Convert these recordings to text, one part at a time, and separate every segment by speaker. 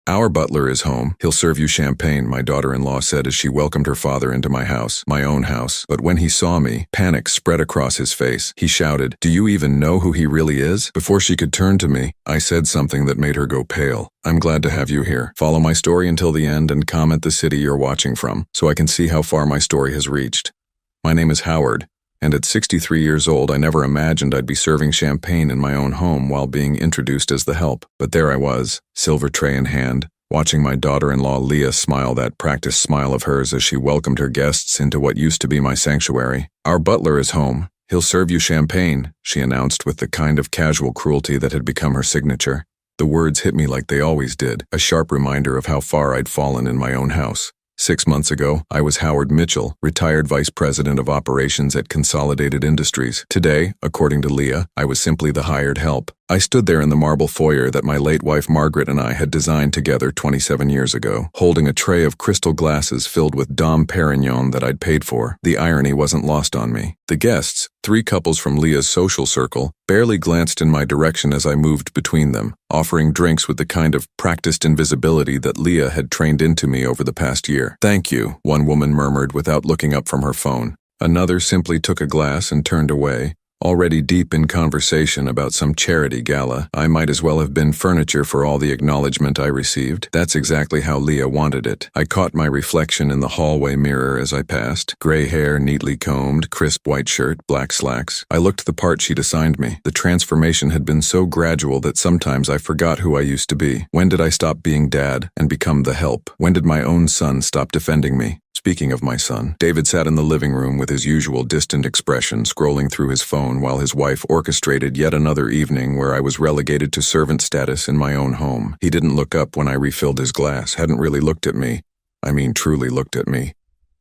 Speaker 1: "Our butler is home. He'll serve you champagne," my daughter-in-law said as she welcomed her father into my house, my own house. But when he saw me, panic spread across his face. He shouted, "Do you even know who he really is?" Before she could turn to me, I said something that made her go pale. "I'm glad to have you here. Follow my story until the end and comment the city you're watching from, so I can see how far my story has reached. My name is Howard, and at 63 years old, I never imagined I'd be serving champagne in my own home while being introduced as the help. But there I was, silver tray in hand, watching my daughter-in-law Leah smile that practiced smile of hers as she welcomed her guests into what used to be my sanctuary. "Our butler is home. He'll serve you champagne," she announced with the kind of casual cruelty that had become her signature. The words hit me like they always did, a sharp reminder of how far I'd fallen in my own house. 6 months ago, I was Howard Mitchell, retired vice president of operations at Consolidated Industries. Today, according to Leah, I was simply the hired help. I stood there in the marble foyer that my late wife Margaret and I had designed together 27 years ago, holding a tray of crystal glasses filled with Dom Perignon that I'd paid for. The irony wasn't lost on me. The guests, 3 couples from Leah's social circle, barely glanced in my direction as I moved between them, offering drinks with the kind of practiced invisibility that Leah had trained into me over the past year. "Thank you," one woman murmured without looking up from her phone. Another simply took a glass and turned away. Already deep in conversation about some charity gala, I might as well have been furniture for all the acknowledgement I received. That's exactly how Leah wanted it. I caught my reflection in the hallway mirror as I passed. Gray hair, neatly combed, crisp white shirt, black slacks. I looked the part she'd assigned me. The transformation had been so gradual that sometimes I forgot who I used to be. When did I stop being dad and become the help? When did my own son stop defending me? Speaking of my son, David sat in the living room with his usual distant expression, scrolling through his phone while his wife orchestrated yet another evening where I was relegated to servant status in my own home. He didn't look up when I refilled his glass, hadn't really looked at me. I mean, truly looked at me.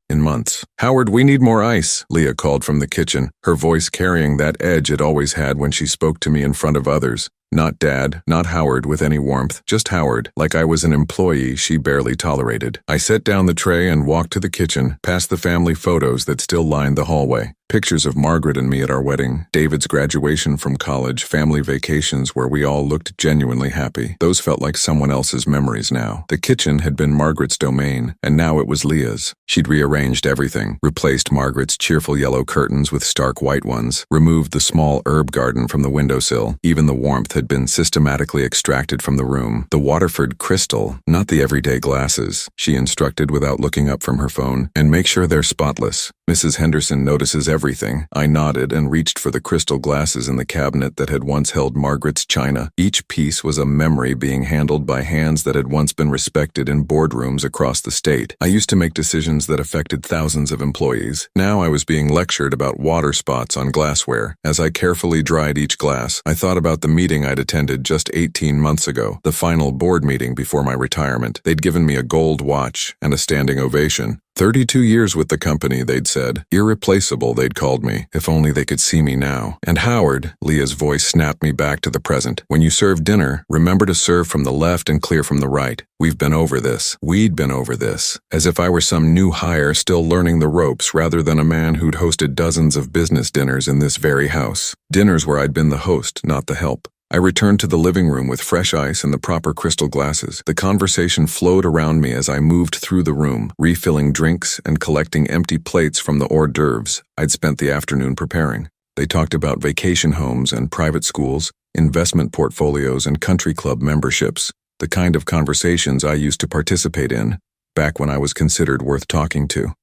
Speaker 1: In months. "Howard, we need more ice," Leah called from the kitchen, her voice carrying that edge it always had when she spoke to me in front of others. Not Dad, not Howard with any warmth, just Howard, like I was an employee she barely tolerated. I set down the tray and walked to the kitchen, past the family photos that still lined the hallway. Pictures of Margaret and me at our wedding, David's graduation from college, family vacations where we all looked genuinely happy. Those felt like someone else's memories now. The kitchen had been Margaret's domain, and now it was Leah's. She'd rearranged everything, replaced Margaret's cheerful yellow curtains with stark white ones, removed the small herb garden from the windowsill. Even the warmth had been systematically extracted from the room. "The Waterford crystal, not the everyday glasses," she instructed without looking up from her phone, "and make sure they're spotless. Mrs. Henderson notices everything." I nodded and reached for the crystal glasses in the cabinet that had once held Margaret's china. Each piece was a memory being handled by hands that had once been respected in boardrooms across the state. I used to make decisions that affected thousands of employees. Now I was being lectured about water spots on glassware. As I carefully dried each glass, I thought about the meeting I'd attended just 18 months ago, the final board meeting before my retirement. They'd given me a gold watch and a standing ovation. 32 years with the company, they'd said. Irreplaceable, they'd called me. If only they could see me now. "And Howard," Leah's voice snapped me back to the present, "when you serve dinner, remember to serve from the left and clear from the right. We've been over this. We'd been over this." As if I were some new hire still learning the ropes rather than a man who'd hosted dozens of business dinners in this very house. Dinners where I'd been the host, not the help. I returned to the living room with fresh ice and the proper crystal glasses. The conversation flowed around me as I moved through the room, refilling drinks and collecting empty plates from the hors d'oeuvres I'd spent the afternoon preparing. They talked about vacation homes and private schools, investment portfolios and country club memberships, the kind of conversations I used to participate in, back when I was considered worth talking to.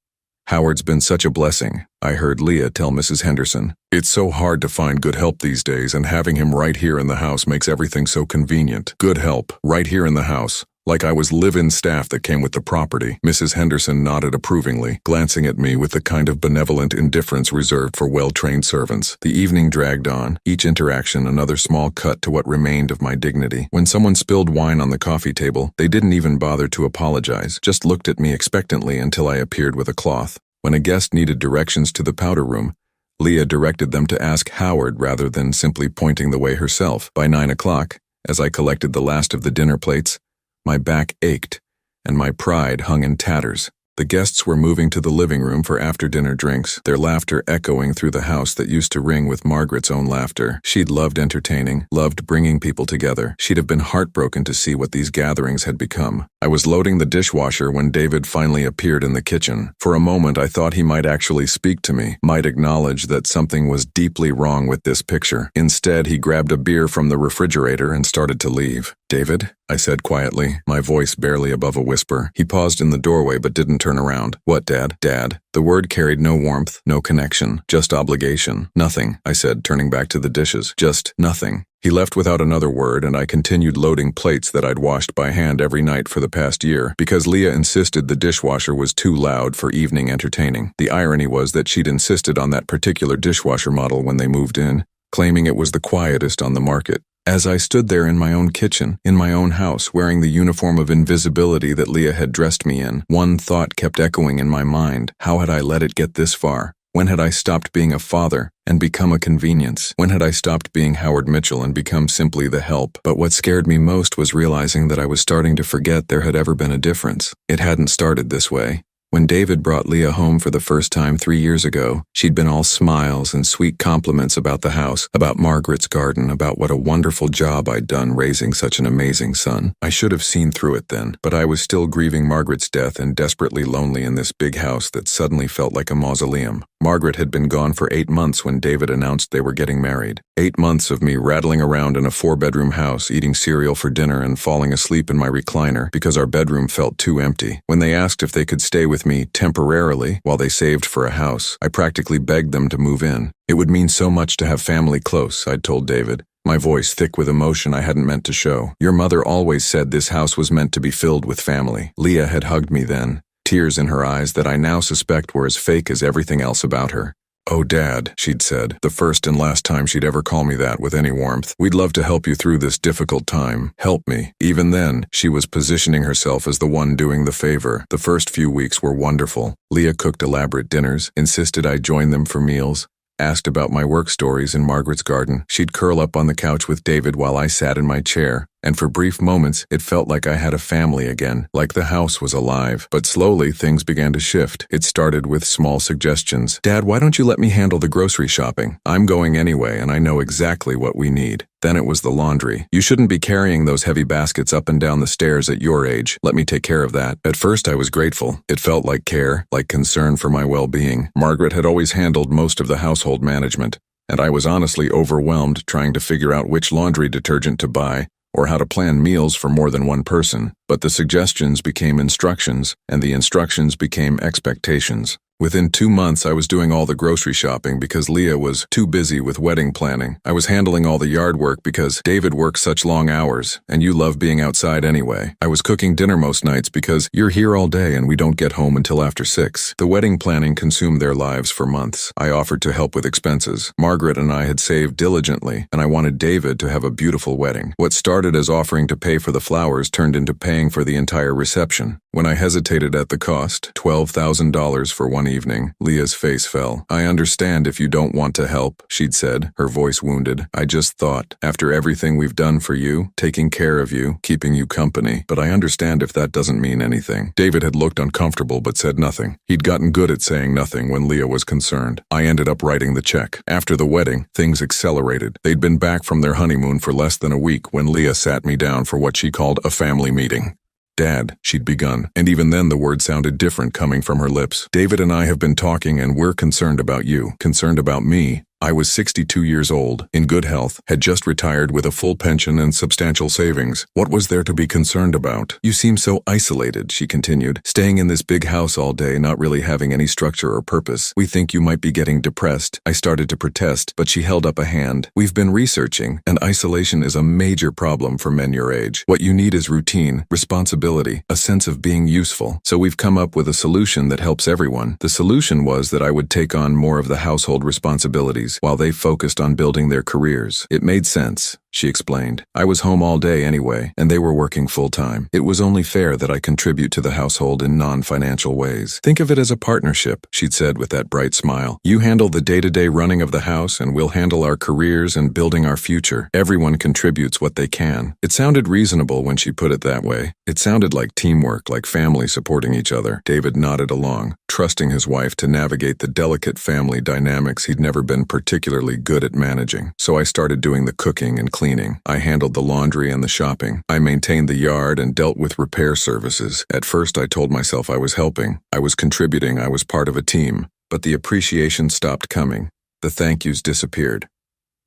Speaker 1: "Howard's been such a blessing," I heard Leah tell Mrs. Henderson. "It's so hard to find good help these days, and having him right here in the house makes everything so convenient. Good help, right here in the house. Like I was live-in staff that came with the property." Mrs. Henderson nodded approvingly, glancing at me with the kind of benevolent indifference reserved for well-trained servants. The evening dragged on, each interaction another small cut to what remained of my dignity. When someone spilled wine on the coffee table, they didn't even bother to apologize, just looked at me expectantly until I appeared with a cloth. When a guest needed directions to the powder room, Leah directed them to ask Howard rather than simply pointing the way herself. By 9 o'clock, as I collected the last of the dinner plates, my back ached, and my pride hung in tatters. The guests were moving to the living room for after-dinner drinks, their laughter echoing through the house that used to ring with Margaret's own laughter. She'd loved entertaining, loved bringing people together. She'd have been heartbroken to see what these gatherings had become. I was loading the dishwasher when David finally appeared in the kitchen. For a moment, I thought he might actually speak to me, might acknowledge that something was deeply wrong with this picture. Instead, he grabbed a beer from the refrigerator and started to leave. "David?" I said quietly, my voice barely above a whisper. He paused in the doorway but didn't turn around. "What, Dad?" "Dad." The word carried no warmth, no connection, just obligation. "Nothing," I said, turning back to the dishes. "Just nothing." He left without another word, and I continued loading plates that I'd washed by hand every night for the past year, because Leah insisted the dishwasher was too loud for evening entertaining. The irony was that she'd insisted on that particular dishwasher model when they moved in, claiming it was the quietest on the market. As I stood there in my own kitchen, in my own house, wearing the uniform of invisibility that Leah had dressed me in, one thought kept echoing in my mind. How had I let it get this far? When had I stopped being a father and become a convenience? When had I stopped being Howard Mitchell and become simply the help? But what scared me most was realizing that I was starting to forget there had ever been a difference. It hadn't started this way. When David brought Leah home for the first time 3 years ago, she'd been all smiles and sweet compliments about the house, about Margaret's garden, about what a wonderful job I'd done raising such an amazing son. I should have seen through it then, but I was still grieving Margaret's death and desperately lonely in this big house that suddenly felt like a mausoleum. Margaret had been gone for 8 months when David announced they were getting married. 8 months of me rattling around in a 4-bedroom house, eating cereal for dinner and falling asleep in my recliner because our bedroom felt too empty. When they asked if they could stay with me temporarily while they saved for a house, I practically begged them to move in. It would mean so much to have family close, I'd told David, my voice thick with emotion I hadn't meant to show. Your mother always said this house was meant to be filled with family. Leah had hugged me then, tears in her eyes that I now suspect were as fake as everything else about her. "Oh, Dad," she'd said, the first and last time she'd ever call me that with any warmth. "We'd love to help you through this difficult time. Help me." Even then, she was positioning herself as the one doing the favor. The first few weeks were wonderful. Leah cooked elaborate dinners, insisted I join them for meals, asked about my work stories in Margaret's garden. She'd curl up on the couch with David while I sat in my chair, and for brief moments, it felt like I had a family again, like the house was alive. But slowly, things began to shift. It started with small suggestions. "Dad, why don't you let me handle the grocery shopping? I'm going anyway, and I know exactly what we need." Then it was the laundry. "You shouldn't be carrying those heavy baskets up and down the stairs at your age. Let me take care of that." At first, I was grateful. It felt like care, like concern for my well-being. Margaret had always handled most of the household management, and I was honestly overwhelmed trying to figure out which laundry detergent to buy, or how to plan meals for more than one person. But the suggestions became instructions, and the instructions became expectations. Within 2 months, I was doing all the grocery shopping because Leah was too busy with wedding planning. I was handling all the yard work because David works such long hours, and you love being outside anyway. I was cooking dinner most nights because you're here all day and we don't get home until after 6. The wedding planning consumed their lives for months. I offered to help with expenses. Margaret and I had saved diligently, and I wanted David to have a beautiful wedding. What started as offering to pay for the flowers turned into paying for the entire reception. When I hesitated at the cost, $12,000 for one evening, Leah's face fell. "I understand if you don't want to help," she'd said, her voice wounded. "I just thought, after everything we've done for you, taking care of you, keeping you company, but I understand if that doesn't mean anything." David had looked uncomfortable but said nothing. He'd gotten good at saying nothing when Leah was concerned. I ended up writing the check. After the wedding, things accelerated. They'd been back from their honeymoon for less than a week when Leah sat me down for what she called a family meeting. "Dad," she'd begun, and even then the word sounded different coming from her lips. "David and I have been talking and we're concerned about you, concerned about me." I was 62 years old, in good health, had just retired with a full pension and substantial savings. What was there to be concerned about? "You seem so isolated," she continued, "staying in this big house all day, not really having any structure or purpose. We think you might be getting depressed." I started to protest, but she held up a hand. "We've been researching, and isolation is a major problem for men your age. What you need is routine, responsibility, a sense of being useful. So we've come up with a solution that helps everyone." The solution was that I would take on more of the household responsibilities while they focused on building their careers. It made sense. she explained. I was home all day anyway, and they were working full-time. It was only fair that I contribute to the household in non-financial ways. Think of it as a partnership, she'd said with that bright smile. You handle the day-to-day running of the house, and we'll handle our careers and building our future. Everyone contributes what they can. It sounded reasonable when she put it that way. It sounded like teamwork, like family supporting each other. David nodded along, trusting his wife to navigate the delicate family dynamics he'd never been particularly good at managing. So I started doing the cooking and cleaning. I handled the laundry and the shopping. I maintained the yard and dealt with repair services. At first I told myself I was helping. I was contributing. I was part of a team. But the appreciation stopped coming. The thank yous disappeared.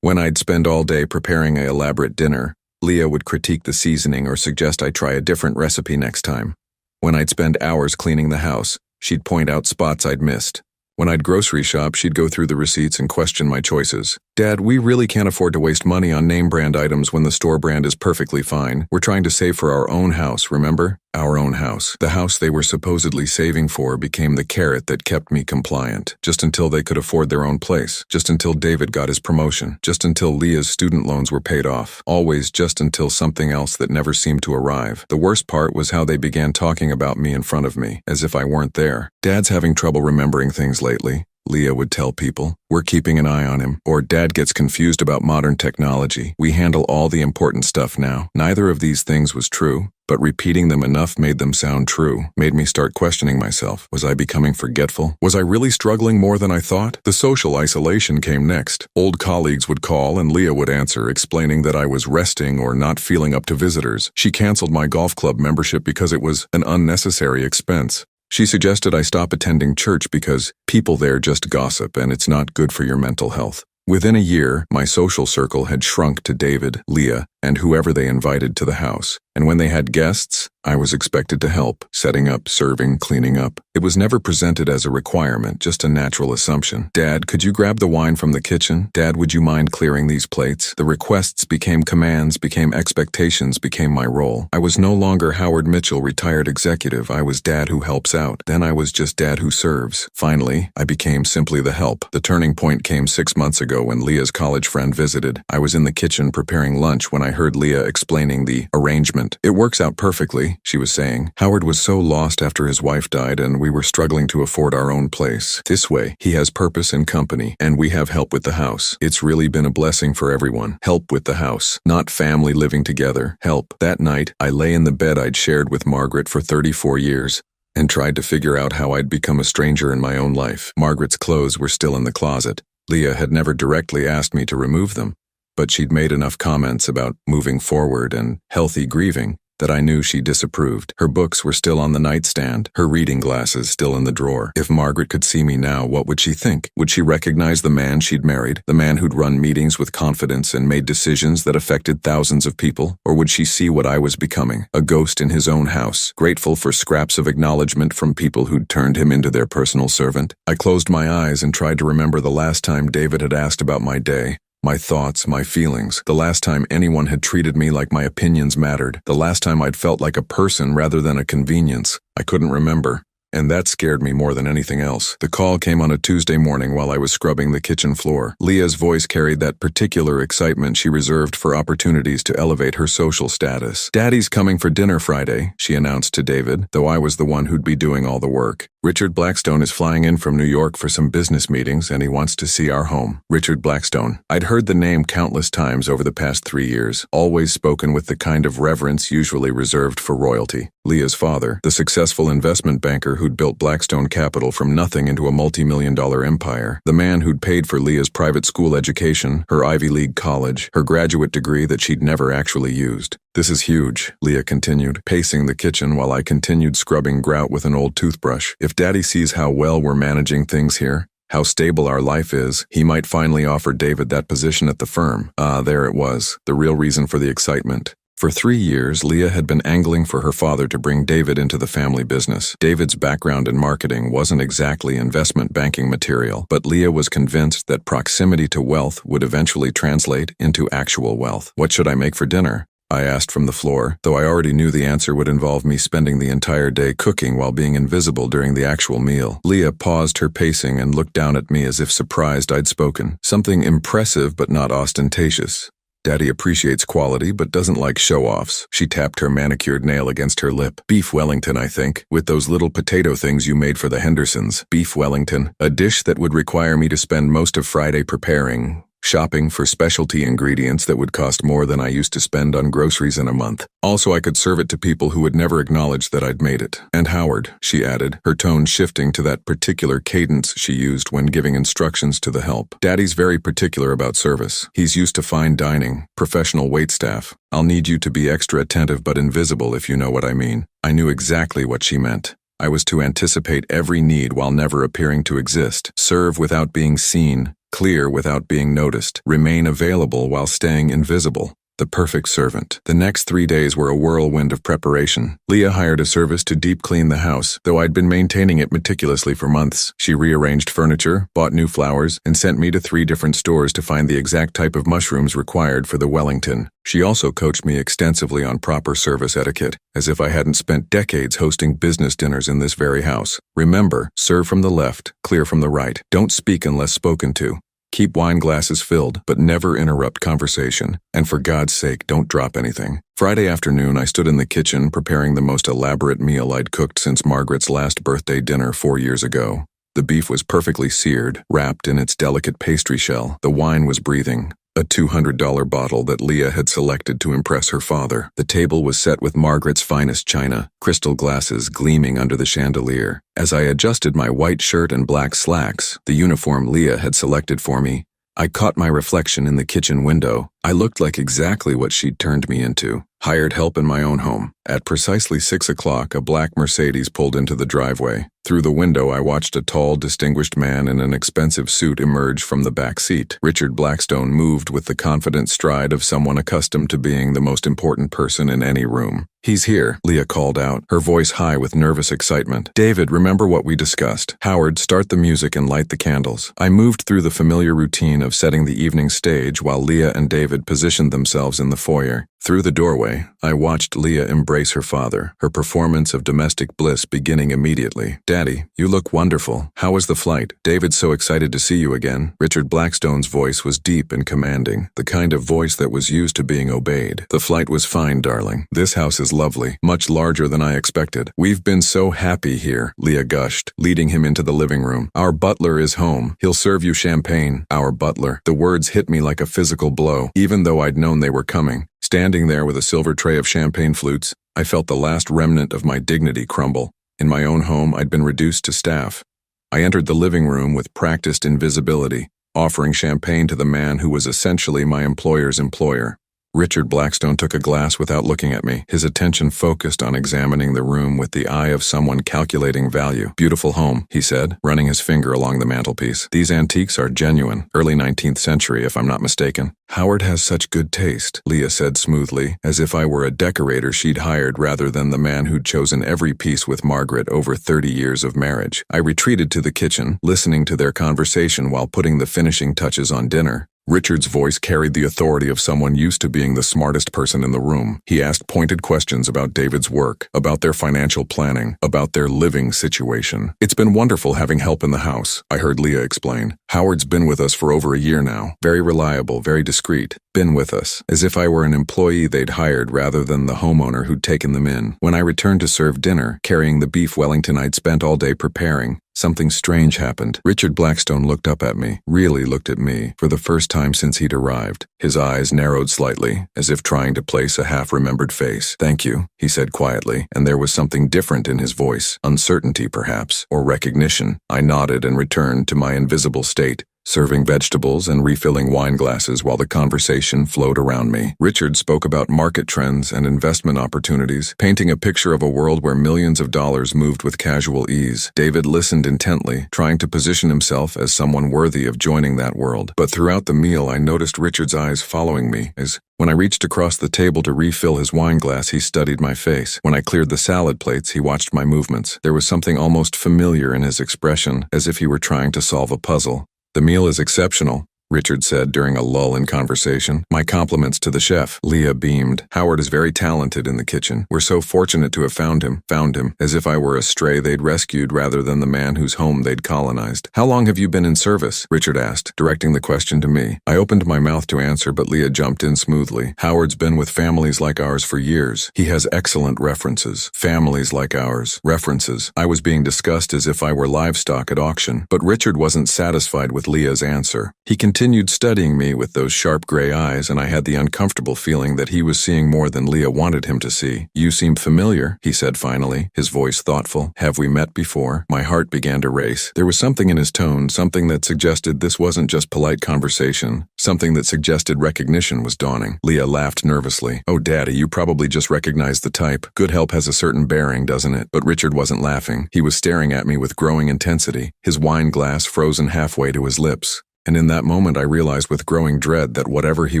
Speaker 1: When I'd spend all day preparing an elaborate dinner, Leah would critique the seasoning or suggest I try a different recipe next time. When I'd spend hours cleaning the house, she'd point out spots I'd missed. When I'd grocery shop, she'd go through the receipts and question my choices. Dad, we really can't afford to waste money on name brand items when the store brand is perfectly fine. We're trying to save for our own house, remember? Our own house. The house they were supposedly saving for became the carrot that kept me compliant. Just until they could afford their own place. Just until David got his promotion. Just until Leah's student loans were paid off. Always just until something else that never seemed to arrive. The worst part was how they began talking about me in front of me, as if I weren't there. Dad's having trouble remembering things lately, Leah would tell people. We're keeping an eye on him. Or Dad gets confused about modern technology. We handle all the important stuff now. Neither of these things was true, but repeating them enough made them sound true. Made me start questioning myself. Was I becoming forgetful? Was I really struggling more than I thought? The social isolation came next. Old colleagues would call and Leah would answer, explaining that I was resting or not feeling up to visitors. She canceled my golf club membership because it was an unnecessary expense. She suggested I stop attending church because people there just gossip and it's not good for your mental health. Within a year, my social circle had shrunk to David, Leah, and whoever they invited to the house. And when they had guests, I was expected to help, setting up, serving, cleaning up. It was never presented as a requirement, just a natural assumption. Dad, could you grab the wine from the kitchen? Dad, would you mind clearing these plates? The requests became commands, became expectations, became my role. I was no longer Howard Mitchell, retired executive. I was Dad who helps out. Then I was just Dad who serves. Finally, I became simply the help. The turning point came 6 months ago when Leah's college friend visited. I was in the kitchen preparing lunch when I heard Leah explaining the arrangement. It works out perfectly, she was saying. Howard was so lost after his wife died and we were struggling to afford our own place. This way, he has purpose and company, and we have help with the house. It's really been a blessing for everyone. Help with the house. Not family living together. Help. That night, I lay in the bed I'd shared with Margaret for 34 years and tried to figure out how I'd become a stranger in my own life. Margaret's clothes were still in the closet. Leah had never directly asked me to remove them, but she'd made enough comments about moving forward and healthy grieving that I knew she disapproved. Her books were still on the nightstand, her reading glasses still in the drawer. If Margaret could see me now, what would she think? Would she recognize the man she'd married, the man who'd run meetings with confidence and made decisions that affected thousands of people? Or would she see what I was becoming, a ghost in his own house, grateful for scraps of acknowledgement from people who'd turned him into their personal servant? I closed my eyes and tried to remember the last time David had asked about my day. My thoughts, my feelings, the last time anyone had treated me like my opinions mattered, the last time I'd felt like a person rather than a convenience. I couldn't remember. And that scared me more than anything else. The call came on a Tuesday morning while I was scrubbing the kitchen floor. Leah's voice carried that particular excitement she reserved for opportunities to elevate her social status. Daddy's coming for dinner Friday, she announced to David, though I was the one who'd be doing all the work. Richard Blackstone is flying in from New York for some business meetings and he wants to see our home. Richard Blackstone. I'd heard the name countless times over the past 3 years, always spoken with the kind of reverence usually reserved for royalty. Leah's father, the successful investment banker who'd built Blackstone Capital from nothing into a multi-million-dollar empire, the man who'd paid for Leah's private school education, her Ivy League college, her graduate degree that she'd never actually used. This is huge, Leah continued, pacing the kitchen while I continued scrubbing grout with an old toothbrush. If Daddy sees how well we're managing things here, how stable our life is, he might finally offer David that position at the firm. There it was, the real reason for the excitement. For 3 years, Leah had been angling for her father to bring David into the family business. David's background in marketing wasn't exactly investment banking material, but Leah was convinced that proximity to wealth would eventually translate into actual wealth. What should I make for dinner? I asked from the floor, though I already knew the answer would involve me spending the entire day cooking while being invisible during the actual meal. Leah paused her pacing and looked down at me as if surprised I'd spoken. Something impressive but not ostentatious. Daddy appreciates quality but doesn't like show-offs. She tapped her manicured nail against her lip. Beef Wellington, I think, with those little potato things you made for the Hendersons. Beef Wellington, a dish that would require me to spend most of Friday preparing, shopping for specialty ingredients that would cost more than I used to spend on groceries in a month. Also, I could serve it to people who would never acknowledge that I'd made it. And Howard, she added, her tone shifting to that particular cadence she used when giving instructions to the help. Daddy's very particular about service. He's used to fine dining, professional waitstaff. I'll need you to be extra attentive but invisible, if you know what I mean. I knew exactly what she meant. I was to anticipate every need while never appearing to exist, serve without being seen, clear without being noticed, remain available while staying invisible. The perfect servant. The next 3 days were a whirlwind of preparation. Leah hired a service to deep clean the house, though I'd been maintaining it meticulously for months. She rearranged furniture, bought new flowers, and sent me to 3 different stores to find the exact type of mushrooms required for the Wellington. She also coached me extensively on proper service etiquette, as if I hadn't spent decades hosting business dinners in this very house. Remember, serve from the left, clear from the right. Don't speak unless spoken to. Keep wine glasses filled, but never interrupt conversation. And for God's sake, don't drop anything. Friday afternoon, I stood in the kitchen preparing the most elaborate meal I'd cooked since Margaret's last birthday dinner 4 years ago. The beef was perfectly seared, wrapped in its delicate pastry shell. The wine was breathing. A $200 bottle that Leah had selected to impress her father. The table was set with Margaret's finest china, crystal glasses gleaming under the chandelier. As I adjusted my white shirt and black slacks, the uniform Leah had selected for me, I caught my reflection in the kitchen window. I looked like exactly what she'd turned me into. Hired help in my own home. At precisely 6 o'clock, a black Mercedes pulled into the driveway. Through the window, I watched a tall, distinguished man in an expensive suit emerge from the back seat. Richard Blackstone moved with the confident stride of someone accustomed to being the most important person in any room. "He's here," Leah called out, her voice high with nervous excitement. "David, remember what we discussed. Howard, start the music and light the candles." I moved through the familiar routine of setting the evening stage while Leah and David positioned themselves in the foyer. Through the doorway, I watched Leah embrace her father, her performance of domestic bliss beginning immediately. "Daddy, you look wonderful. How was the flight? David's so excited to see you again." Richard Blackstone's voice was deep and commanding, the kind of voice that was used to being obeyed. "The flight was fine, darling. This house is lovely, much larger than I expected. We've been so happy here," Leah gushed, leading him into the living room. "Our butler is home. He'll serve you champagne." Our butler. The words hit me like a physical blow, even though I'd known they were coming. Standing there with a silver tray of champagne flutes, I felt the last remnant of my dignity crumble. In my own home, I'd been reduced to staff. I entered the living room with practiced invisibility, offering champagne to the man who was essentially my employer's employer. Richard Blackstone took a glass without looking at me, his attention focused on examining the room with the eye of someone calculating value. "Beautiful home," he said, running his finger along the mantelpiece. "These antiques are genuine, early 19th century if I'm not mistaken." "Howard has such good taste," Leah said smoothly, as if I were a decorator she'd hired rather than the man who'd chosen every piece with Margaret over 30 years of marriage. I retreated to the kitchen, listening to their conversation while putting the finishing touches on dinner. Richard's voice carried the authority of someone used to being the smartest person in the room. He asked pointed questions about David's work, about their financial planning, about their living situation. "It's been wonderful having help in the house," I heard Leah explain. "Howard's been with us for over a year now. Very reliable, very discreet. Been with us, as if I were an employee they'd hired rather than the homeowner who'd taken them in." When I returned to serve dinner, carrying the beef Wellington I'd spent all day preparing, something strange happened. Richard Blackstone looked up at me, really looked at me, for the first time since he'd arrived. His eyes narrowed slightly, as if trying to place a half-remembered face. "Thank you," he said quietly, and there was something different in his voice, uncertainty perhaps, or recognition. I nodded and returned to my invisible state, serving vegetables and refilling wine glasses while the conversation flowed around me. Richard spoke about market trends and investment opportunities, painting a picture of a world where millions of dollars moved with casual ease. David listened intently, trying to position himself as someone worthy of joining that world. But throughout the meal, I noticed Richard's eyes following me, as when I reached across the table to refill his wine glass, he studied my face. When I cleared the salad plates, he watched my movements. There was something almost familiar in his expression, as if he were trying to solve a puzzle. "The meal is exceptional," Richard said during a lull in conversation. My compliments to the chef. Leah beamed. Howard is very talented in the kitchen. We're so fortunate to have found him, as if I were a stray they'd rescued rather than the man whose home they'd colonized. How long have you been in service? Richard asked, directing the question to me. I opened my mouth to answer, but Leah jumped in smoothly. Howard's been with families like ours for years. He has excellent references. Families like ours. References. I was being discussed as if I were livestock at auction, but Richard wasn't satisfied with Leah's answer. He continued studying me with those sharp gray eyes, and I had the uncomfortable feeling that he was seeing more than Leah wanted him to see. You seem familiar, he said finally, his voice thoughtful. Have we met before? My heart began to race. There was something in his tone, something that suggested this wasn't just polite conversation, something that suggested recognition was dawning. Leah laughed nervously. Oh, Daddy, you probably just recognized the type. Good help has a certain bearing, doesn't it? But Richard wasn't laughing. He was staring at me with growing intensity, his wine glass frozen halfway to his lips. And in that moment I realized with growing dread that whatever he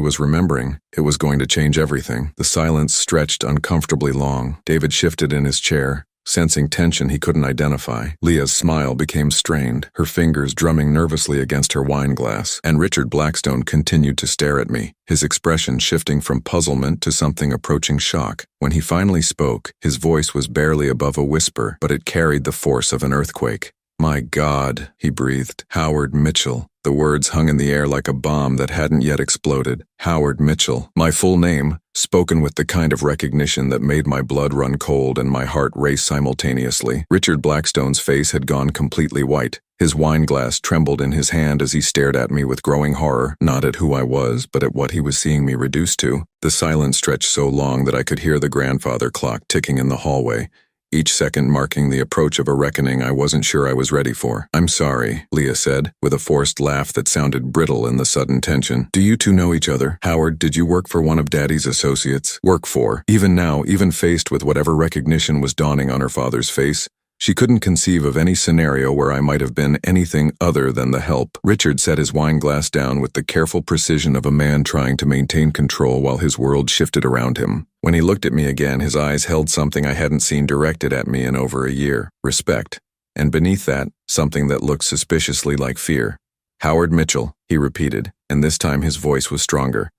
Speaker 1: was remembering, it was going to change everything. The silence stretched uncomfortably long. David shifted in his chair, sensing tension he couldn't identify. Leah's smile became strained, her fingers drumming nervously against her wine glass, and Richard Blackstone continued to stare at me, his expression shifting from puzzlement to something approaching shock. When he finally spoke, his voice was barely above a whisper, but it carried the force of an earthquake. My God, he breathed. Howard Mitchell. The words hung in the air like a bomb that hadn't yet exploded. Howard Mitchell. My full name, spoken with the kind of recognition that made my blood run cold and my heart race simultaneously. Richard Blackstone's face had gone completely white. His wine glass trembled in his hand as he stared at me with growing horror, not at who I was, but at what he was seeing me reduced to. The silence stretched so long that I could hear the grandfather clock ticking in the hallway, each second marking the approach of a reckoning I wasn't sure I was ready for. I'm sorry, Leah said, with a forced laugh that sounded brittle in the sudden tension. Do you two know each other? Howard, did you work for one of Daddy's associates? Work for? Even now, even faced with whatever recognition was dawning on her father's face, she couldn't conceive of any scenario where I might have been anything other than the help. Richard set his wine glass down with the careful precision of a man trying to maintain control while his world shifted around him. When he looked at me again, his eyes held something I hadn't seen directed at me in over a year. Respect. And beneath that, something that looked suspiciously like fear. Howard Mitchell, he repeated, and this time his voice was stronger,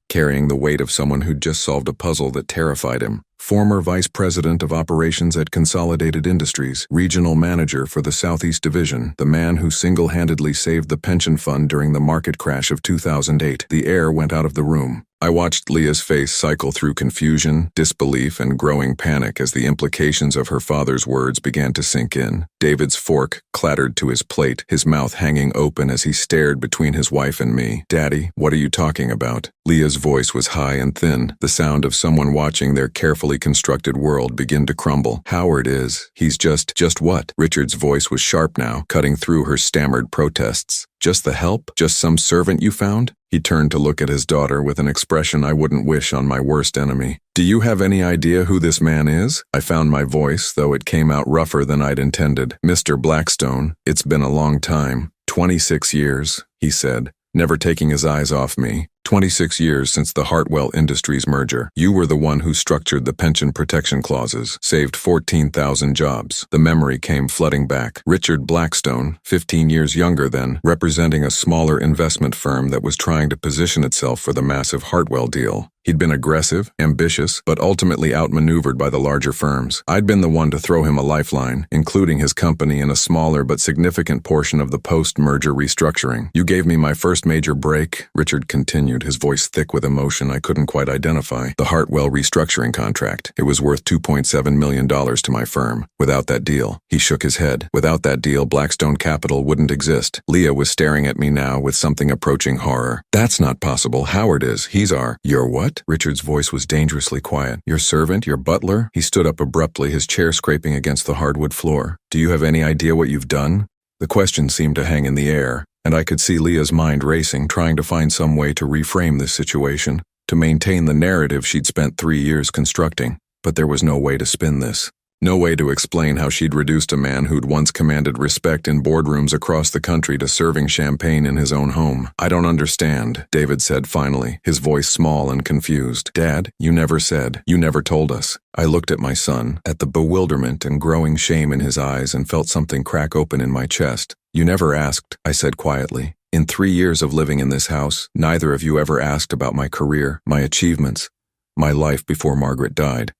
Speaker 1: carrying the weight of someone who'd just solved a puzzle that terrified him. Former Vice President of Operations at Consolidated Industries, Regional Manager for the Southeast Division, the man who single-handedly saved the pension fund during the market crash of 2008. The air went out of the room. I watched Leah's face cycle through confusion, disbelief, and growing panic as the implications of her father's words began to sink in. David's fork clattered to his plate, his mouth hanging open as he stared between his wife and me. Daddy, what are you talking about? Leah's voice was high and thin, the sound of someone watching their carefully constructed world begin to crumble. Howard is. He's just what? Richard's voice was sharp now, cutting through her stammered protests. Just the help? Just some servant you found? He turned to look at his daughter with an expression I wouldn't wish on my worst enemy. Do you have any idea who this man is? I found my voice, though it came out rougher than I'd intended. Mr. Blackstone, it's been a long time. 26 years, he said, never taking his eyes off me. 26 years since the Hartwell Industries merger. You were the one who structured the pension protection clauses, saved 14,000 jobs. The memory came flooding back. Richard Blackstone, 15 years younger then, representing a smaller investment firm that was trying to position itself for the massive Hartwell deal. He'd been aggressive, ambitious, but ultimately outmaneuvered by the larger firms. I'd been the one to throw him a lifeline, including his company in a smaller but significant portion of the post-merger restructuring. You gave me my first major break, Richard continued, his voice thick with emotion I couldn't quite identify. The Hartwell restructuring contract. It was worth $2.7 million to my firm. Without that deal, he shook his head. Without that deal, Blackstone Capital wouldn't exist. Leah was staring at me now with something approaching horror. That's not possible. Howard is. He's our... Your what? Richard's voice was dangerously quiet. Your servant? Your butler? He stood up abruptly, his chair scraping against the hardwood floor. Do you have any idea what you've done? The question seemed to hang in the air, and I could see Leah's mind racing, trying to find some way to reframe this situation, to maintain the narrative she'd spent 3 years constructing. But there was no way to spin this. No way to explain how she'd reduced a man who'd once commanded respect in boardrooms across the country to serving champagne in his own home. I don't understand, David said finally, his voice small and confused. Dad, you never said. You never told us. I looked at my son, at the bewilderment and growing shame in his eyes, and felt something crack open in my chest. You never asked, I said quietly. In 3 years of living in this house, neither of you ever asked about my career, my achievements, my life before Margaret died.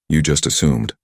Speaker 1: You just assumed.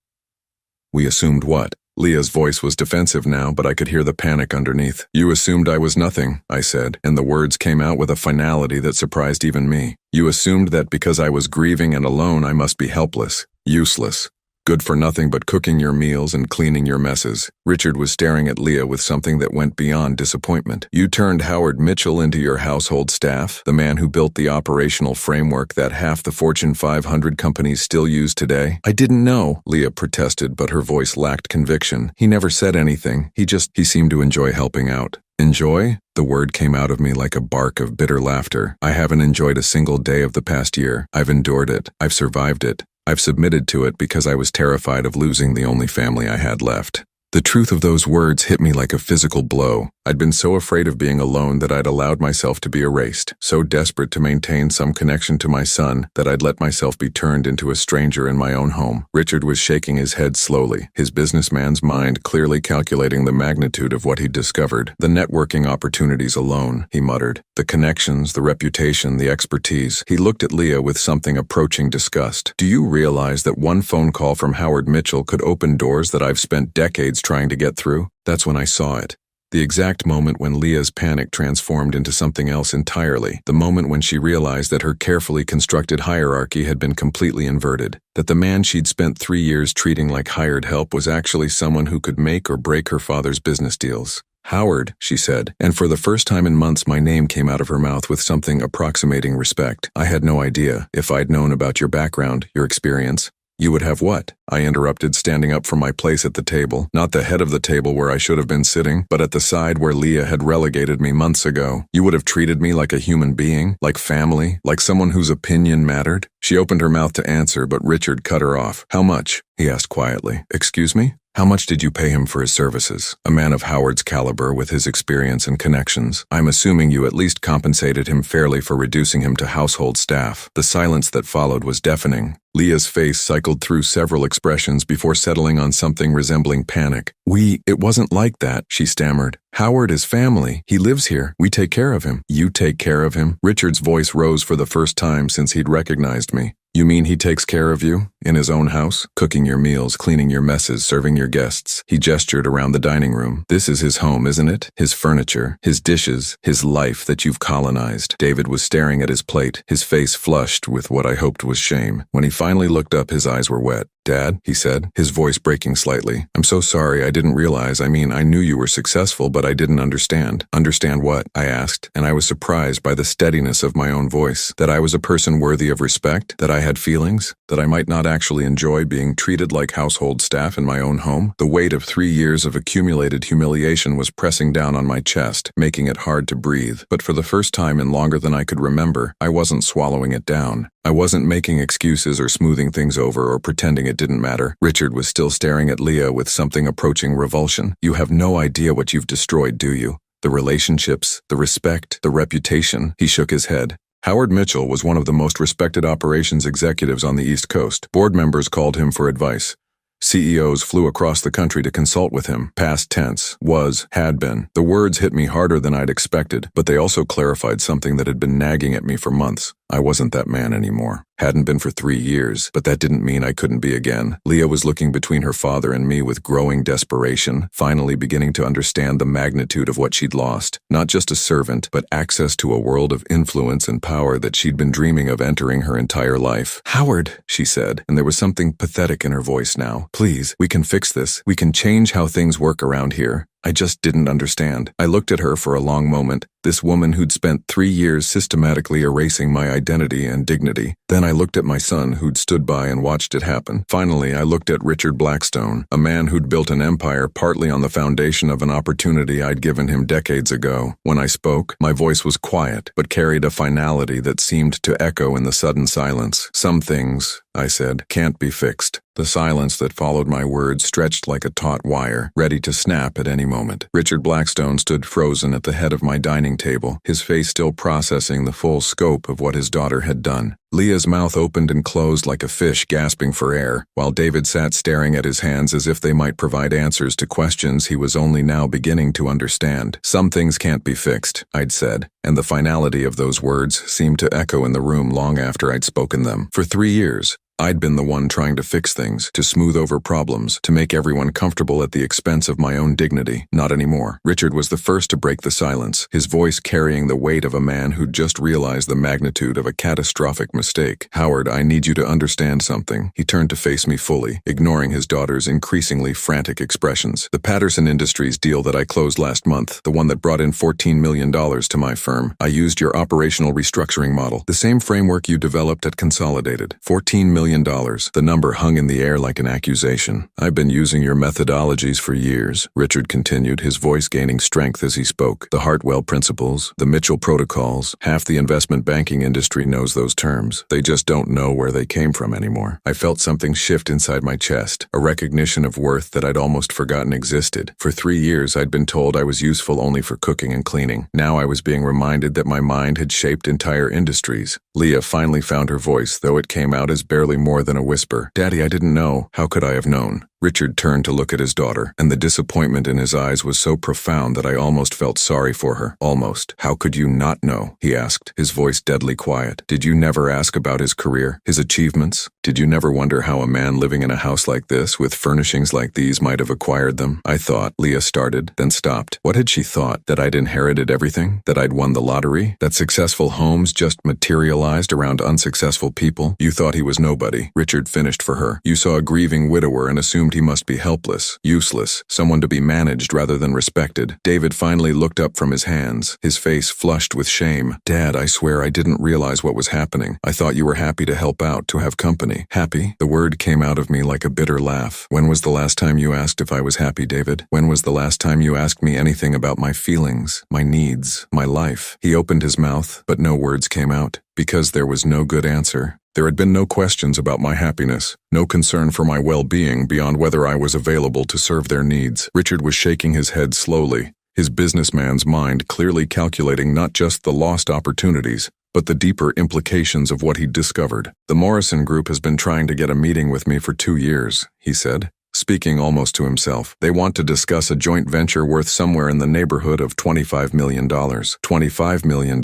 Speaker 1: We assumed what? Leah's voice was defensive now, but I could hear the panic underneath. You assumed I was nothing, I said, and the words came out with a finality that surprised even me. You assumed that because I was grieving and alone, I must be helpless, useless, good for nothing but cooking your meals and cleaning your messes. Richard was staring at Leah with something that went beyond disappointment. You turned Howard Mitchell into your household staff, the man who built the operational framework that half the Fortune 500 companies still use today. I didn't know, Leah protested, but her voice lacked conviction. He never said anything. He seemed to enjoy helping out. Enjoy? The word came out of me like a bark of bitter laughter. I haven't enjoyed a single day of the past year. I've endured it. I've survived it. I've submitted to it because I was terrified of losing the only family I had left. The truth of those words hit me like a physical blow. I'd been so afraid of being alone that I'd allowed myself to be erased, so desperate to maintain some connection to my son that I'd let myself be turned into a stranger in my own home. Richard was shaking his head slowly, his businessman's mind clearly calculating the magnitude of what he'd discovered. The networking opportunities alone, he muttered. The connections, the reputation, the expertise. He looked at Leah with something approaching disgust. Do you realize that one phone call from Howard Mitchell could open doors that I've spent decades trying to get through? That's when I saw it. The exact moment when Leah's panic transformed into something else entirely. The moment when she realized that her carefully constructed hierarchy had been completely inverted. That the man she'd spent 3 years treating like hired help was actually someone who could make or break her father's business deals. Howard, she said, and for the first time in months my name came out of her mouth with something approximating respect. I had no idea. If I'd known about your background, your experience. You would have what? I interrupted, standing up from my place at the table, not the head of the table where I should have been sitting, but at the side where Leah had relegated me months ago. You would have treated me like a human being, like family, like someone whose opinion mattered. She opened her mouth to answer, but Richard cut her off. How much? He asked quietly. Excuse me? How much did you pay him for his services? A man of Howard's caliber with his experience and connections. I'm assuming you at least compensated him fairly for reducing him to household staff. The silence that followed was deafening. Leah's face cycled through several expressions before settling on something resembling panic. It wasn't like that, she stammered. Howard is family. He lives here. We take care of him. You take care of him? Richard's voice rose for the first time since he'd recognized me. You mean he takes care of you? In his own house? Cooking your meals, cleaning your messes, serving your guests. He gestured around the dining room. This is his home, isn't it? His furniture, his dishes, his life that you've colonized. David was staring at his plate, his face flushed with what I hoped was shame. When he finally looked up, his eyes were wet. Dad, he said, his voice breaking slightly. I'm so sorry, I didn't realize. I knew you were successful, but I didn't understand. Understand what? I asked, and I was surprised by the steadiness of my own voice. That I was a person worthy of respect, that I had feelings, that I might not actually enjoy being treated like household staff in my own home. The weight of 3 years of accumulated humiliation was pressing down on my chest, making it hard to breathe. But for the first time in longer than I could remember, I wasn't swallowing it down. I wasn't making excuses or smoothing things over or pretending it didn't matter. Richard was still staring at Leah with something approaching revulsion. You have no idea what you've destroyed, do you? The relationships, the respect, the reputation. He shook his head. Howard Mitchell was one of the most respected operations executives on the East Coast. Board members called him for advice. CEOs flew across the country to consult with him. Past tense, was, had been. The words hit me harder than I'd expected, but they also clarified something that had been nagging at me for months. I wasn't that man anymore. Hadn't been for 3 years, but that didn't mean I couldn't be again. Leah was looking between her father and me with growing desperation, finally beginning to understand the magnitude of what she'd lost. Not just a servant, but access to a world of influence and power that she'd been dreaming of entering her entire life. Howard, she said, and there was something pathetic in her voice now. Please, we can fix this. We can change how things work around here. I just didn't understand. I looked at her for a long moment, this woman who'd spent 3 years systematically erasing my identity and dignity. Then I looked at my son who'd stood by and watched it happen. Finally, I looked at Richard Blackstone, a man who'd built an empire partly on the foundation of an opportunity I'd given him decades ago. When I spoke, my voice was quiet, but carried a finality that seemed to echo in the sudden silence. Some things, I said, can't be fixed. The silence that followed my words stretched like a taut wire, ready to snap at any moment. Richard Blackstone stood frozen at the head of my dining table, his face still processing the full scope of what his daughter had done. Leah's mouth opened and closed like a fish gasping for air, while David sat staring at his hands as if they might provide answers to questions he was only now beginning to understand. "Some things can't be fixed," I'd said, and the finality of those words seemed to echo in the room long after I'd spoken them. For 3 years, I'd been the one trying to fix things, to smooth over problems, to make everyone comfortable at the expense of my own dignity. Not anymore. Richard was the first to break the silence, his voice carrying the weight of a man who'd just realized the magnitude of a catastrophic mistake. "Howard, I need you to understand something." He turned to face me fully, ignoring his daughter's increasingly frantic expressions. "The Patterson Industries deal that I closed last month, the one that brought in $14 million to my firm, I used your operational restructuring model, the same framework you developed at Consolidated. $14 million. The number hung in the air like an accusation. "I've been using your methodologies for years," Richard continued, his voice gaining strength as he spoke. "The Hartwell Principles, the Mitchell Protocols, half the investment banking industry knows those terms. They just don't know where they came from anymore." I felt something shift inside my chest, a recognition of worth that I'd almost forgotten existed. For 3 years, I'd been told I was useful only for cooking and cleaning. Now I was being reminded that my mind had shaped entire industries. Leah finally found her voice, though it came out as barely more than a whisper. "Daddy, I didn't know. How could I have known?" Richard turned to look at his daughter, and the disappointment in his eyes was so profound that I almost felt sorry for her. "Almost. How could you not know?" he asked, his voice deadly quiet. "Did you never ask about his career, his achievements? Did you never wonder how a man living in a house like this, with furnishings like these, might have acquired them?" "I thought," Leah started, then stopped. What had she thought? That I'd inherited everything? That I'd won the lottery? That successful homes just materialized around unsuccessful people? "You thought he was nobody," Richard finished for her. "You saw a grieving widower and assumed he must be helpless, useless, someone to be managed rather than respected." David finally looked up from his hands, his face flushed with shame. "Dad, I swear I didn't realize what was happening. I thought you were happy to help out, to have company." "Happy?" The word came out of me like a bitter laugh. "When was the last time you asked if I was happy, David? When was the last time you asked me anything about my feelings, my needs, my life?" He opened his mouth, but no words came out, because there was no good answer. There had been no questions about my happiness, no concern for my well-being beyond whether I was available to serve their needs. Richard was shaking his head slowly, his businessman's mind clearly calculating not just the lost opportunities, but the deeper implications of what he'd discovered. "The Morrison Group has been trying to get a meeting with me for 2 years, he said, speaking almost to himself. "They want to discuss a joint venture worth somewhere in the neighborhood of $25 million. $25 million,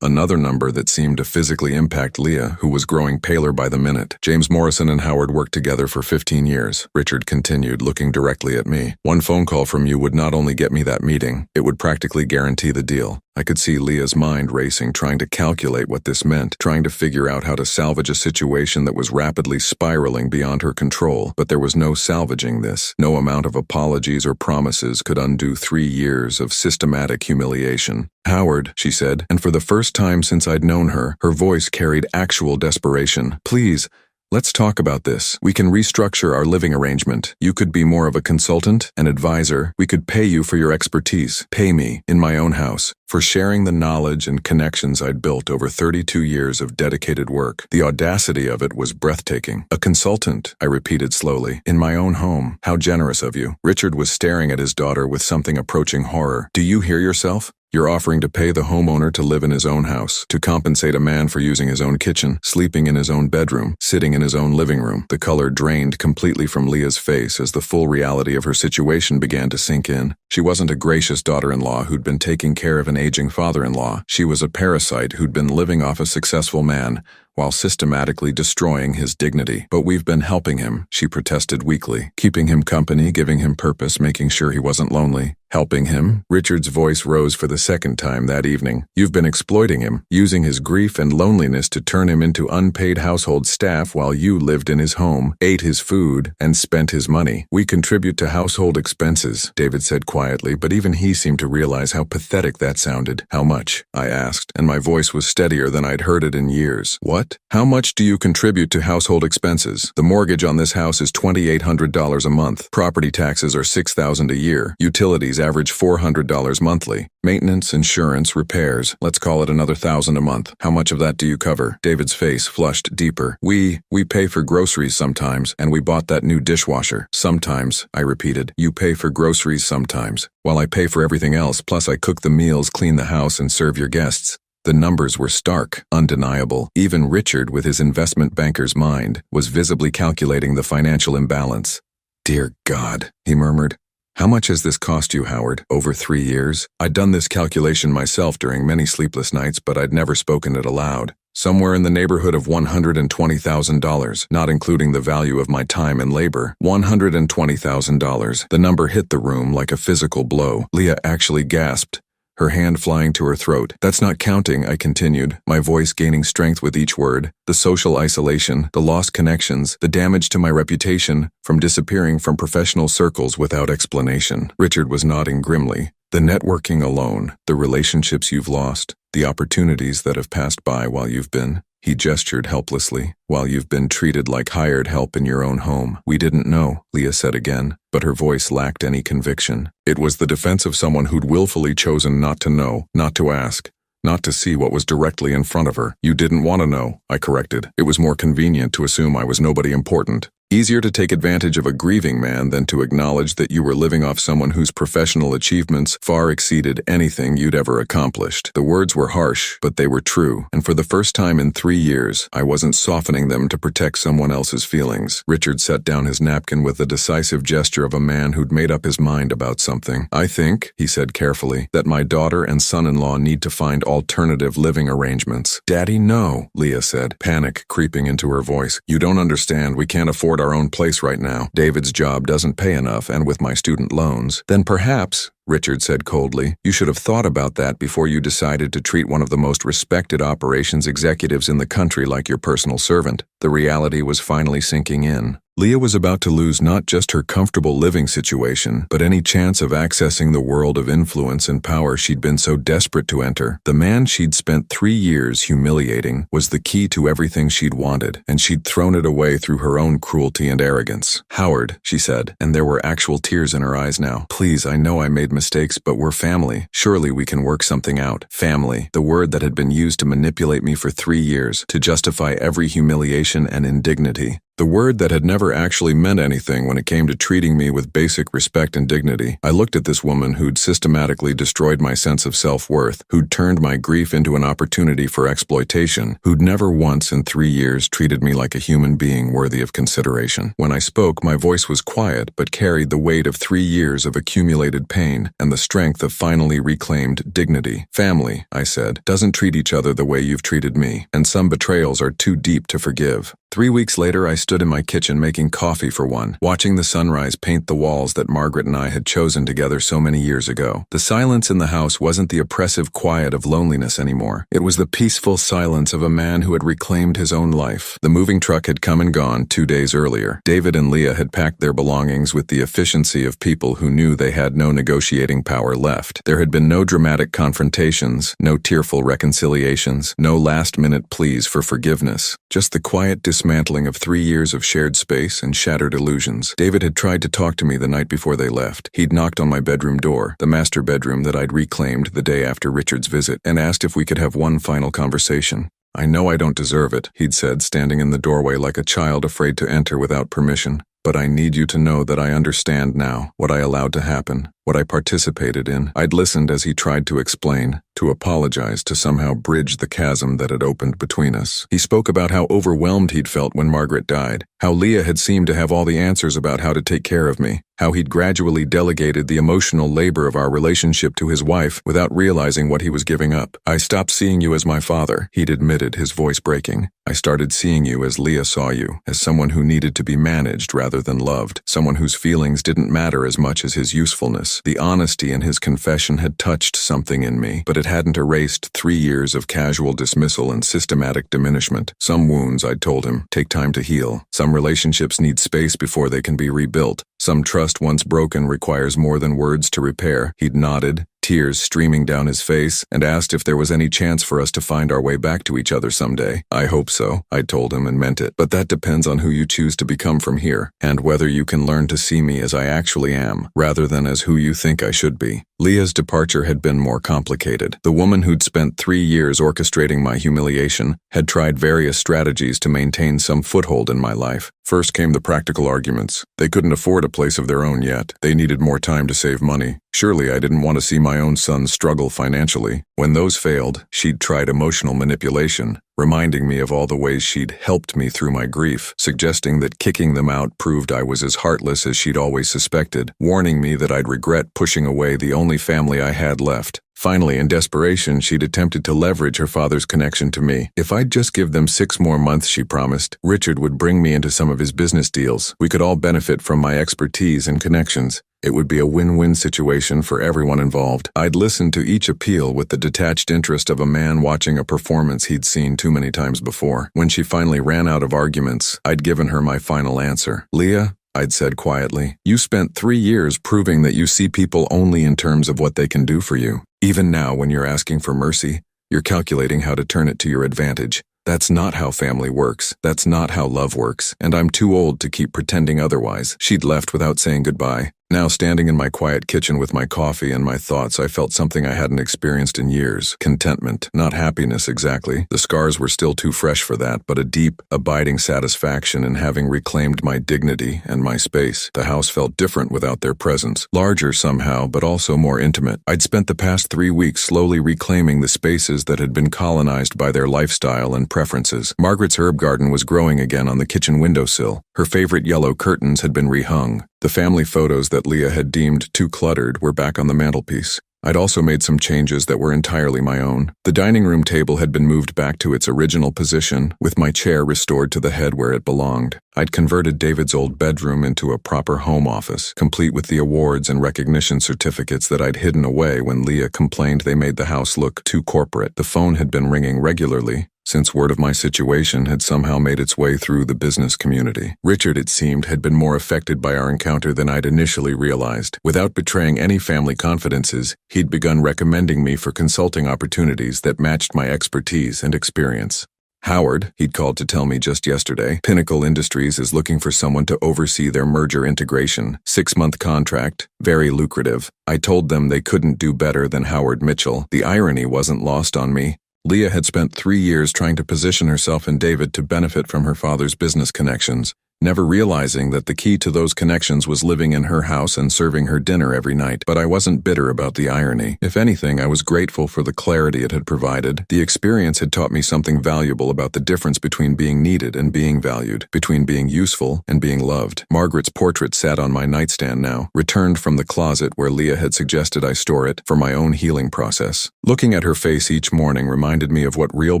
Speaker 1: another number that seemed to physically impact Leah, who was growing paler by the minute. "James Morrison and Howard worked together for 15 years, Richard continued, looking directly at me. "One phone call from you would not only get me that meeting, it would practically guarantee the deal." I could see Leah's mind racing, trying to calculate what this meant, trying to figure out how to salvage a situation that was rapidly spiraling beyond her control. But there was no salvaging this. No amount of apologies or promises could undo 3 years of systematic humiliation. "Howard," she said, and for the first time since I'd known her, her voice carried actual desperation. "Please, let's talk about this. We can restructure our living arrangement. You could be more of a consultant, an advisor. We could pay you for your expertise. Pay me, in my own house, for sharing the knowledge and connections I'd built over 32 years of dedicated work." The audacity of it was breathtaking. "A consultant," I repeated slowly, "in my own home. How generous of you." Richard was staring at his daughter with something approaching horror. "Do you hear yourself? You're offering to pay the homeowner to live in his own house, to compensate a man for using his own kitchen, sleeping in his own bedroom, sitting in his own living room." The color drained completely from Leah's face as the full reality of her situation began to sink in. She wasn't a gracious daughter-in-law who'd been taking care of an aging father-in-law. She was a parasite who'd been living off a successful man, while systematically destroying his dignity. "But we've been helping him," she protested weakly, "keeping him company, giving him purpose, making sure he wasn't lonely." "Helping him?" Richard's voice rose for the second time that evening. "You've been exploiting him, using his grief and loneliness to turn him into unpaid household staff while you lived in his home, ate his food, and spent his money." "We contribute to household expenses," David said quietly, but even he seemed to realize how pathetic that sounded. "How much?" I asked, and my voice was steadier than I'd heard it in years. "What?" What? How much do you contribute to household expenses? The mortgage on this house is $2,800 a month. Property taxes are $6,000 a year. Utilities average $400 monthly. Maintenance, insurance, repairs, let's call it another $1,000 a month. How much of that do you cover? David's face flushed deeper. We pay for groceries sometimes, and we bought that new dishwasher. Sometimes, I repeated. You pay for groceries sometimes, while I pay for everything else, plus I cook the meals, clean the house, and serve your guests. The numbers were stark, undeniable. Even Richard, with his investment banker's mind, was visibly calculating the financial imbalance. Dear God, he murmured. How much has this cost you, Howard? Over 3 years? I'd done this calculation myself during many sleepless nights, but I'd never spoken it aloud. Somewhere in the neighborhood of $120,000, not including the value of my time and labor. $120,000. The number hit the room like a physical blow. Leah actually gasped, her hand flying to her throat. That's not counting, I continued, my voice gaining strength with each word. The social isolation, the lost connections, the damage to my reputation from disappearing from professional circles without explanation. Richard was nodding grimly. The networking alone, the relationships you've lost, the opportunities that have passed by while you've been. He gestured helplessly. While you've been treated like hired help in your own home. We didn't know, Leah said again, but her voice lacked any conviction. It was the defense of someone who'd willfully chosen not to know, not to ask, not to see what was directly in front of her. You didn't want to know, I corrected. It was more convenient to assume I was nobody important. Easier to take advantage of a grieving man than to acknowledge that you were living off someone whose professional achievements far exceeded anything you'd ever accomplished. The words were harsh, but they were true, and for the first time in 3 years, I wasn't softening them to protect someone else's feelings. Richard set down his napkin with the decisive gesture of a man who'd made up his mind about something. I think, he said carefully, that my daughter and son-in-law need to find alternative living arrangements. Daddy, no, Leah said, panic creeping into her voice. You don't understand, we can't afford our own place right now. David's job doesn't pay enough, and with my student loans, then perhaps, Richard said coldly, you should have thought about that before you decided to treat one of the most respected operations executives in the country like your personal servant. The reality was finally sinking in. Leah was about to lose not just her comfortable living situation, but any chance of accessing the world of influence and power she'd been so desperate to enter. The man she'd spent 3 years humiliating was the key to everything she'd wanted, and she'd thrown it away through her own cruelty and arrogance. Howard, she said, and there were actual tears in her eyes now. Please, I know I made mistakes, but we're family. Surely we can work something out. Family, the word that had been used to manipulate me for 3 years, to justify every humiliation and indignity. The word that had never actually meant anything when it came to treating me with basic respect and dignity. I looked at this woman who'd systematically destroyed my sense of self-worth, who'd turned my grief into an opportunity for exploitation, who'd never once in 3 years treated me like a human being worthy of consideration. When I spoke, my voice was quiet, but carried the weight of 3 years of accumulated pain and the strength of finally reclaimed dignity. Family, I said, doesn't treat each other the way you've treated me, and some betrayals are too deep to forgive. 3 weeks later, I stood in my kitchen making coffee for one, watching the sunrise paint the walls that Margaret and I had chosen together so many years ago. The silence in the house wasn't the oppressive quiet of loneliness anymore. It was the peaceful silence of a man who had reclaimed his own life. The moving truck had come and gone 2 days earlier. David and Leah had packed their belongings with the efficiency of people who knew they had no negotiating power left. There had been no dramatic confrontations, no tearful reconciliations, no last-minute pleas for forgiveness. Just the quiet dismantling of 3 years of shared space and shattered illusions. David had tried to talk to me the night before they left. He'd knocked on my bedroom door, the master bedroom that I'd reclaimed the day after Richard's visit, and asked if we could have one final conversation. I know I don't deserve it, he'd said, standing in the doorway like a child afraid to enter without permission. But I need you to know that I understand now what I allowed to happen, what I participated in. I'd listened as he tried to explain, to apologize, to somehow bridge the chasm that had opened between us. He spoke about how overwhelmed he'd felt when Margaret died, how Leah had seemed to have all the answers about how to take care of me, how he'd gradually delegated the emotional labor of our relationship to his wife without realizing what he was giving up. I stopped seeing you as my father, he'd admitted, his voice breaking. I started seeing you as Leah saw you, as someone who needed to be managed rather than loved, someone whose feelings didn't matter as much as his usefulness. The honesty in his confession had touched something in me, but it hadn't erased 3 years of casual dismissal and systematic diminishment. Some wounds, I'd told him, take time to heal. Some relationships need space before they can be rebuilt. Some trust once broken requires more than words to repair. He'd nodded, tears streaming down his face, and asked if there was any chance for us to find our way back to each other someday. I hope so, I told him and meant it. But that depends on who you choose to become from here, and whether you can learn to see me as I actually am, rather than as who you think I should be. Leah's departure had been more complicated. The woman who'd spent 3 years orchestrating my humiliation had tried various strategies to maintain some foothold in my life. First came the practical arguments. They couldn't afford a place of their own yet. They needed more time to save money. Surely I didn't want to see my own son struggle financially. When those failed, she'd tried emotional manipulation, reminding me of all the ways she'd helped me through my grief, suggesting that kicking them out proved I was as heartless as she'd always suspected, warning me that I'd regret pushing away the only family I had left. Finally, in desperation, she'd attempted to leverage her father's connection to me. If I'd just give them 6 more months, she promised, Richard would bring me into some of his business deals. We could all benefit from my expertise and connections. It would be a win-win situation for everyone involved. I'd listened to each appeal with the detached interest of a man watching a performance he'd seen too many times before. When she finally ran out of arguments, I'd given her my final answer. Leah, I'd said quietly, you spent 3 years proving that you see people only in terms of what they can do for you. Even now, when you're asking for mercy, you're calculating how to turn it to your advantage. That's not how family works. That's not how love works. And I'm too old to keep pretending otherwise. She'd left without saying goodbye. Now, standing in my quiet kitchen with my coffee and my thoughts, I felt something I hadn't experienced in years. Contentment, not happiness exactly. The scars were still too fresh for that, but a deep, abiding satisfaction in having reclaimed my dignity and my space. The house felt different without their presence. Larger somehow, but also more intimate. I'd spent the past 3 weeks slowly reclaiming the spaces that had been colonized by their lifestyle and preferences. Margaret's herb garden was growing again on the kitchen windowsill. Her favorite yellow curtains had been rehung. The family photos that Leah had deemed too cluttered were back on the mantelpiece. I'd also made some changes that were entirely my own. The dining room table had been moved back to its original position, with my chair restored to the head where it belonged. I'd converted David's old bedroom into a proper home office, complete with the awards and recognition certificates that I'd hidden away when Leah complained they made the house look too corporate. The phone had been ringing regularly, since word of my situation had somehow made its way through the business community. Richard, it seemed, had been more affected by our encounter than I'd initially realized. Without betraying any family confidences, he'd begun recommending me for consulting opportunities that matched my expertise and experience. Howard, he'd called to tell me just yesterday, Pinnacle Industries is looking for someone to oversee their merger integration. 6-month contract, very lucrative. I told them they couldn't do better than Howard Mitchell. The irony wasn't lost on me. Leah had spent 3 years trying to position herself and David to benefit from her father's business connections, never realizing that the key to those connections was living in her house and serving her dinner every night. But I wasn't bitter about the irony. If anything, I was grateful for the clarity it had provided. The experience had taught me something valuable about the difference between being needed and being valued, between being useful and being loved. Margaret's portrait sat on my nightstand now, returned from the closet where Leah had suggested I store it for my own healing process. Looking at her face each morning reminded me of what real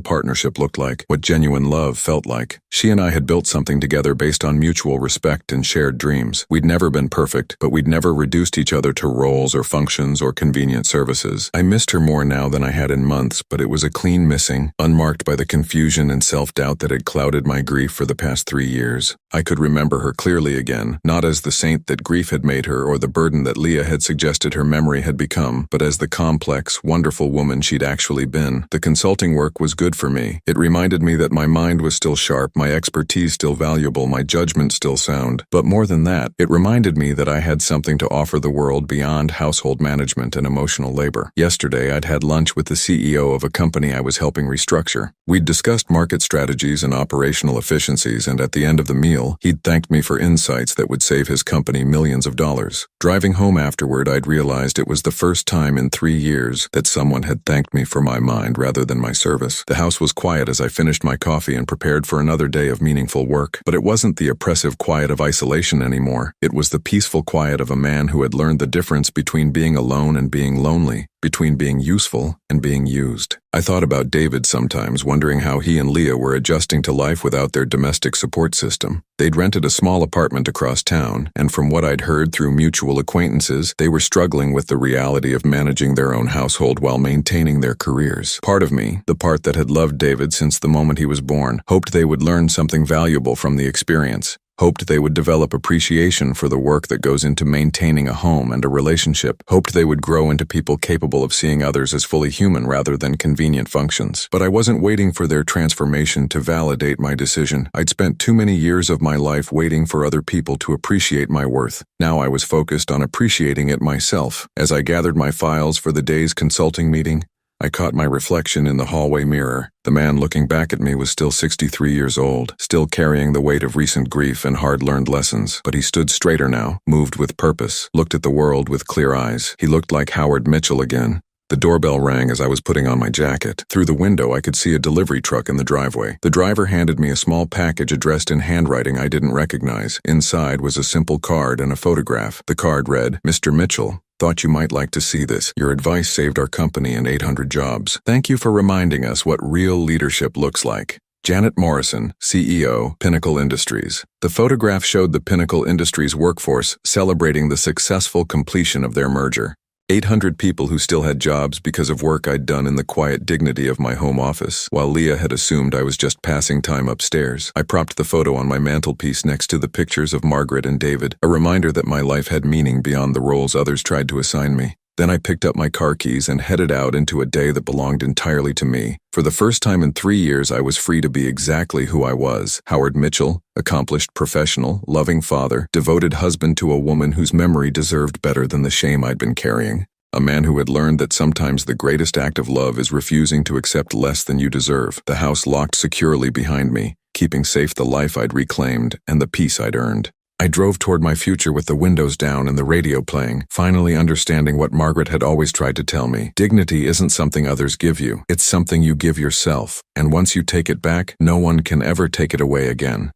Speaker 1: partnership looked like, what genuine love felt like. She and I had built something together based on mutual respect and shared dreams. We'd never been perfect, but we'd never reduced each other to roles or functions or convenient services. I missed her more now than I had in months, but it was a clean missing, unmarked by the confusion and self-doubt that had clouded my grief for the past 3 years. I could remember her clearly again, not as the saint that grief had made her or the burden that Leah had suggested her memory had become, but as the complex, wonderful woman she'd actually been. The consulting work was good for me. It reminded me that my mind was still sharp, my expertise still valuable, my judgment still sound. But more than that, it reminded me that I had something to offer the world beyond household management and emotional labor. Yesterday, I'd had lunch with the CEO of a company I was helping restructure. We'd discussed market strategies and operational efficiencies, and at the end of the meal, he'd thanked me for insights that would save his company millions of dollars. Driving home afterward, I'd realized it was the first time in 3 years that someone had thanked me for my mind rather than my service. The house was quiet as I finished my coffee and prepared for another day of meaningful work, but it wasn't the oppressive quiet of isolation anymore. It was the peaceful quiet of a man who had learned the difference between being alone and being lonely, between being useful and being used. I thought about David sometimes, wondering how he and Leah were adjusting to life without their domestic support system. They'd rented a small apartment across town, and from what I'd heard through mutual acquaintances, they were struggling with the reality of managing their own household while maintaining their careers. Part of me, the part that had loved David since the moment he was born, hoped they would learn something valuable from the experience. Hoped they would develop appreciation for the work that goes into maintaining a home and a relationship. Hoped they would grow into people capable of seeing others as fully human rather than convenient functions. But I wasn't waiting for their transformation to validate my decision. I'd spent too many years of my life waiting for other people to appreciate my worth. Now I was focused on appreciating it myself. As I gathered my files for the day's consulting meeting, I caught my reflection in the hallway mirror. The man looking back at me was still 63 years old, still carrying the weight of recent grief and hard-learned lessons. But he stood straighter now, moved with purpose, looked at the world with clear eyes. He looked like Howard Mitchell again. The doorbell rang as I was putting on my jacket. Through the window, I could see a delivery truck in the driveway. The driver handed me a small package addressed in handwriting I didn't recognize. Inside was a simple card and a photograph. The card read, "Mr. Mitchell, thought you might like to see this. Your advice saved our company and 800 jobs. Thank you for reminding us what real leadership looks like. Janet Morrison, CEO, Pinnacle Industries." The photograph showed the Pinnacle Industries workforce celebrating the successful completion of their merger. 800 people who still had jobs because of work I'd done in the quiet dignity of my home office, while Leah had assumed I was just passing time upstairs. I propped the photo on my mantelpiece next to the pictures of Margaret and David, a reminder that my life had meaning beyond the roles others tried to assign me. Then I picked up my car keys and headed out into a day that belonged entirely to me. For the first time in 3 years, I was free to be exactly who I was. Howard Mitchell, accomplished professional, loving father, devoted husband to a woman whose memory deserved better than the shame I'd been carrying. A man who had learned that sometimes the greatest act of love is refusing to accept less than you deserve. The house locked securely behind me, keeping safe the life I'd reclaimed and the peace I'd earned. I drove toward my future with the windows down and the radio playing, finally understanding what Margaret had always tried to tell me. Dignity isn't something others give you. It's something you give yourself. And once you take it back, no one can ever take it away again.